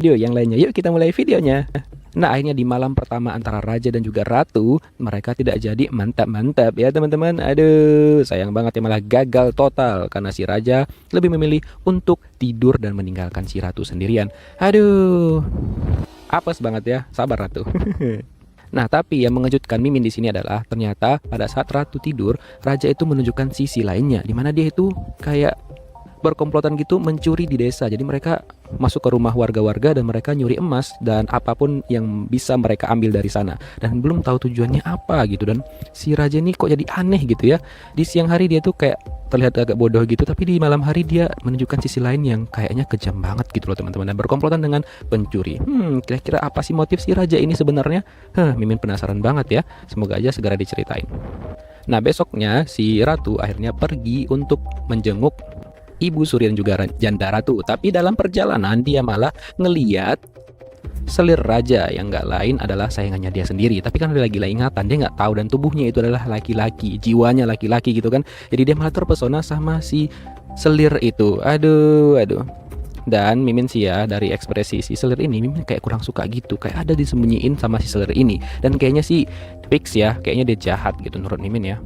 video yang lainnya. Yuk kita mulai videonya. Nah, akhirnya di malam pertama antara raja dan juga ratu, mereka tidak jadi mantap-mantap ya teman-teman. Aduh, sayang banget ya, malah gagal total karena si raja lebih memilih untuk tidur dan meninggalkan si ratu sendirian. Aduh, apes banget ya, sabar ratu. Nah, tapi yang mengejutkan Mimin di sini adalah ternyata pada saat ratu tidur, raja itu menunjukkan sisi lainnya, di mana dia itu kayak berkomplotan gitu mencuri di desa. Jadi mereka masuk ke rumah warga-warga dan mereka nyuri emas dan apapun yang bisa mereka ambil dari sana. Dan belum tahu tujuannya apa gitu. Dan si raja ini kok jadi aneh gitu ya. Di siang hari dia tuh kayak terlihat agak bodoh gitu, tapi di malam hari dia menunjukkan sisi lain yang kayaknya kejam banget gitu loh teman-teman. Dan berkomplotan dengan pencuri. Kira-kira apa sih motif si raja ini sebenarnya? Mimin penasaran banget ya. Semoga aja segera diceritain. Nah, besoknya si ratu akhirnya pergi untuk menjenguk Ibu Suri dan juga Janda Ratu. Tapi dalam perjalanan dia malah ngeliat selir raja yang nggak lain adalah sayangannya dia sendiri. Tapi kan dia lagi ingatan, dia nggak tahu dan tubuhnya itu adalah laki-laki, jiwanya laki-laki gitu kan. Jadi dia malah terpesona sama si selir itu. Aduh. Dan Mimin sih ya, dari ekspresi si selir ini, Mimin kayak kurang suka gitu. Kayak ada disembunyiin sama si selir ini. Dan kayaknya sih fix ya, kayaknya dia jahat gitu menurut Mimin ya.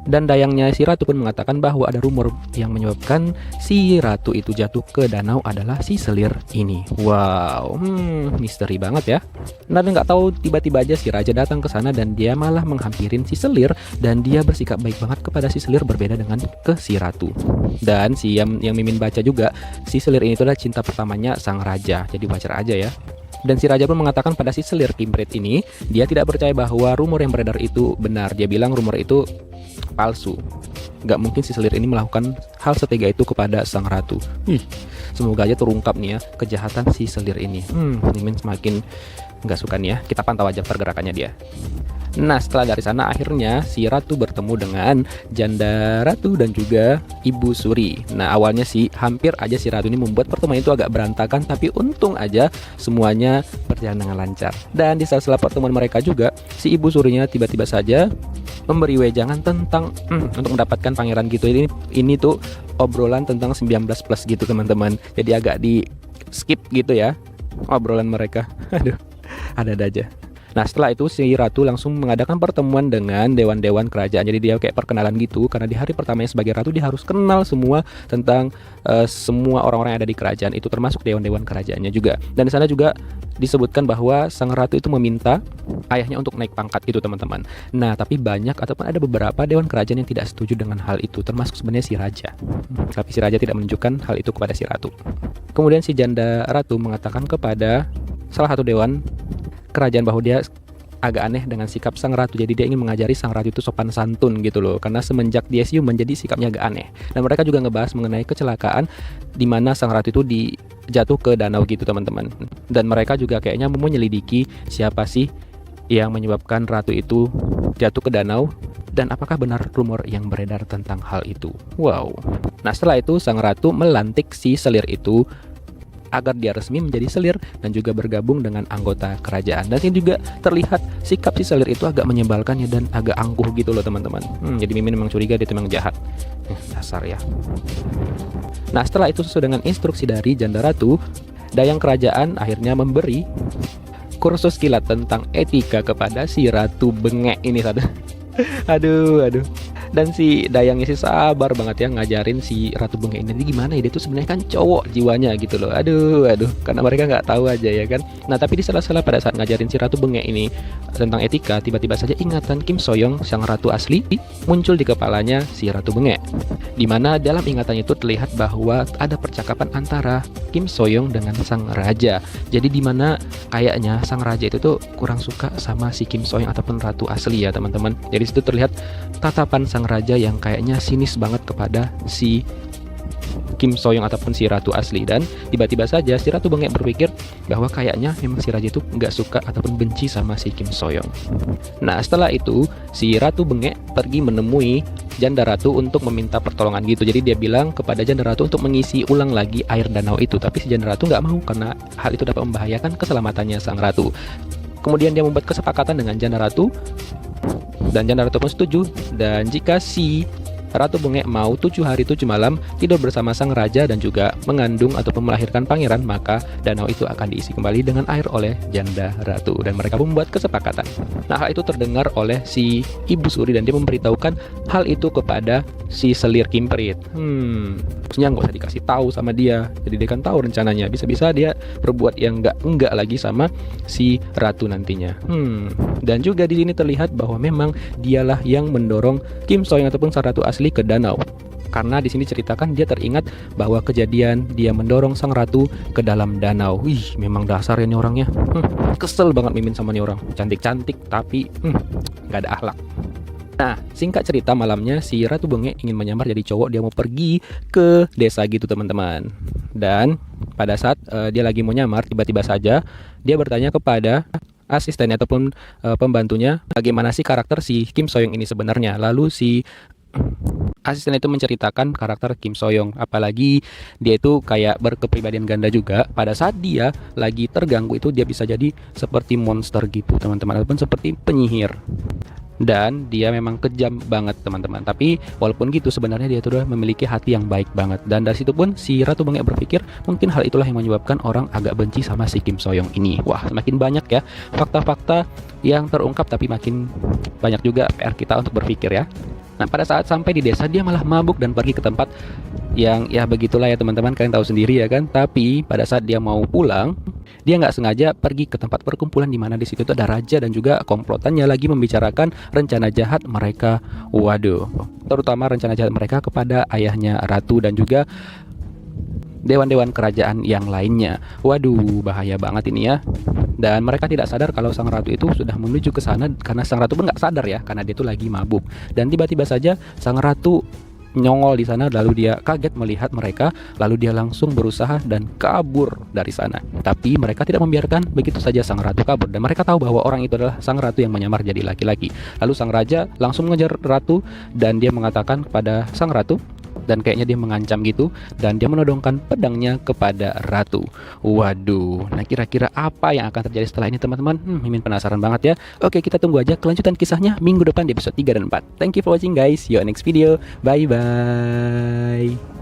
Dan dayangnya si ratu pun mengatakan bahwa ada rumor yang menyebabkan si ratu itu jatuh ke danau adalah si selir ini. Wow, misteri banget ya. Nah, nggak tahu tiba-tiba aja si raja datang ke sana dan dia malah menghampirin si selir dan dia bersikap baik banget kepada si selir, berbeda dengan ke si ratu. Dan si yang Mimin baca juga, si selir ini itulah cinta pertamanya sang raja. Jadi wajar aja ya. Dan si raja pun mengatakan pada si selir kimprit ini, dia tidak percaya bahwa rumor yang beredar itu benar. Dia bilang rumor itu palsu. Gak mungkin si selir ini melakukan hal setega itu kepada sang ratu. Semoga aja terungkap nih ya kejahatan si selir ini. Mimin semakin nggak suka nih ya. Kita pantau aja pergerakannya dia. Nah, setelah dari sana akhirnya si ratu bertemu dengan Janda Ratu dan juga Ibu Suri. Nah, awalnya sih hampir aja si ratu ini membuat pertemuan itu agak berantakan, tapi untung aja semuanya berjalan dengan lancar. Dan di sela-sela pertemuan mereka juga, si Ibu Surinya tiba-tiba saja memberi wejangan tentang untuk mendapatkan pangeran gitu. Ini tuh obrolan tentang 19 plus gitu teman-teman. Jadi agak di skip gitu ya obrolan mereka. Aduh, ada-ada aja. Nah, setelah itu si ratu langsung mengadakan pertemuan dengan dewan-dewan kerajaan. Jadi dia kayak perkenalan gitu, karena di hari pertamanya sebagai ratu dia harus kenal semua tentang semua orang-orang yang ada di kerajaan itu, termasuk dewan-dewan kerajaannya juga. Dan di sana juga disebutkan bahwa sang ratu itu meminta ayahnya untuk naik pangkat gitu teman-teman. Nah, tapi banyak ataupun ada beberapa dewan kerajaan yang tidak setuju dengan hal itu, termasuk sebenarnya si raja. Tapi si raja tidak menunjukkan hal itu kepada si ratu. Kemudian si Janda Ratu mengatakan kepada salah satu dewan kerajaan bahwa dia agak aneh dengan sikap sang ratu. Jadi dia ingin mengajari sang ratu itu sopan santun gitu loh, karena semenjak dia siuman jadi sikapnya agak aneh. Dan mereka juga ngebahas mengenai kecelakaan di mana sang ratu itu jatuh ke danau gitu teman-teman. Dan mereka juga kayaknya mau menyelidiki siapa sih yang menyebabkan ratu itu jatuh ke danau dan apakah benar rumor yang beredar tentang hal itu. Wow. Nah, setelah itu sang ratu melantik si selir itu agar dia resmi menjadi selir dan juga bergabung dengan anggota kerajaan. Dan ini juga terlihat sikap si selir itu agak menyebalkan ya, dan agak angkuh gitu loh teman-teman. Jadi Mimin memang curiga dia itu memang jahat. Dasar ya. Nah, setelah itu sesuai dengan instruksi dari Janda Ratu, dayang kerajaan akhirnya memberi kursus kilat tentang etika kepada si Ratu Bengek ini. Aduh. Dan si dayangnya sih sabar banget ya ngajarin si Ratu Bengek ini. Jadi gimana ya, dia tuh sebenarnya kan cowok jiwanya gitu loh. Aduh, karena mereka nggak tahu aja ya kan. Nah, tapi di sela-sela pada saat ngajarin si Ratu Bengek ini tentang etika, tiba-tiba saja ingatan Kim Soyoung sang ratu asli muncul di kepalanya si Ratu Bengek. Dimana dalam ingatannya itu terlihat bahwa ada percakapan antara Kim Soyoung dengan sang raja. Jadi dimana kayaknya sang raja itu tuh kurang suka sama si Kim Soyoung ataupun ratu asli ya teman-teman. Jadi situ terlihat tatapan sang raja yang kayaknya sinis banget kepada si Kim Soyoung ataupun si ratu asli. Dan tiba-tiba saja si Ratu Bengek berpikir bahwa kayaknya memang si raja itu nggak suka ataupun benci sama si Kim Soyoung. Nah, setelah itu si Ratu Bengek pergi menemui Janda Ratu untuk meminta pertolongan gitu. Jadi dia bilang kepada Janda Ratu untuk mengisi ulang lagi air danau itu. Tapi si Janda Ratu nggak mau karena hal itu dapat membahayakan keselamatannya sang ratu. Kemudian dia membuat kesepakatan dengan Janda Ratu dan Janda Ratu pun setuju. Dan jika si Ratu Bengek mau 7 hari 7 malam tidur bersama sang raja dan juga mengandung ataupun melahirkan pangeran, maka danau itu akan diisi kembali dengan air oleh janda ratu, dan mereka membuat kesepakatan. Nah, hal itu terdengar oleh si Ibu Suri dan dia memberitahukan hal itu kepada si Selir Kimprit. Maksudnya nggak usah dikasih tahu sama dia, jadi dia kan tahu rencananya. Bisa-bisa dia berbuat yang enggak lagi sama si ratu nantinya. Dan juga di sini terlihat bahwa memang dialah yang mendorong Kim Soyoung ataupun sang ratu asli ke danau. Karena di sini ceritakan dia teringat bahwa kejadian dia mendorong sang ratu ke dalam danau. Wih, memang dasar ya nih orangnya. Kesel banget Mimin sama nih orang. Cantik-cantik tapi nggak ada akhlak. Nah, singkat cerita malamnya si Ratu Bengek ingin menyamar jadi cowok, dia mau pergi ke desa gitu teman-teman. Dan pada saat dia lagi mau nyamar, tiba-tiba saja dia bertanya kepada asistennya ataupun pembantunya, bagaimana sih karakter si Kim Soyoung ini sebenarnya. Lalu si asisten itu menceritakan karakter Kim Soyoung, apalagi dia itu kayak berkepribadian ganda juga. Pada saat dia lagi terganggu itu dia bisa jadi seperti monster gitu teman-teman, ataupun seperti penyihir. Dan dia memang kejam banget teman-teman. Tapi walaupun gitu sebenarnya dia tuh udah memiliki hati yang baik banget. Dan dari situ pun si Ratu Bengek berpikir mungkin hal itulah yang menyebabkan orang agak benci sama si Kim Soyoung ini. Wah, semakin banyak ya fakta-fakta yang terungkap, tapi makin banyak juga PR kita untuk berpikir ya. Nah, pada saat sampai di desa dia malah mabuk dan pergi ke tempat yang ya begitulah ya teman-teman, kalian tahu sendiri ya kan. Tapi pada saat dia mau pulang, dia nggak sengaja pergi ke tempat perkumpulan di mana di situ ada raja dan juga komplotannya lagi membicarakan rencana jahat mereka. Waduh, terutama rencana jahat mereka kepada ayahnya ratu dan juga dewan-dewan kerajaan yang lainnya. Waduh, bahaya banget ini ya. Dan mereka tidak sadar kalau sang ratu itu sudah menuju ke sana, karena sang ratu pun nggak sadar ya, karena dia itu lagi mabuk. Dan tiba-tiba saja sang ratu nyongol di sana, lalu dia kaget melihat mereka, lalu dia langsung berusaha dan kabur dari sana. Tapi mereka tidak membiarkan begitu saja sang ratu kabur, dan mereka tahu bahwa orang itu adalah sang ratu yang menyamar jadi laki-laki. Lalu sang raja langsung mengejar ratu dan dia mengatakan kepada sang ratu, dan kayaknya dia mengancam gitu, dan dia menodongkan pedangnya kepada ratu. Waduh, nah kira-kira apa yang akan terjadi setelah ini teman-teman? Mimin penasaran banget ya. Oke, kita tunggu aja kelanjutan kisahnya minggu depan di episode 3 dan 4. Thank you for watching guys. See you next video. Bye bye.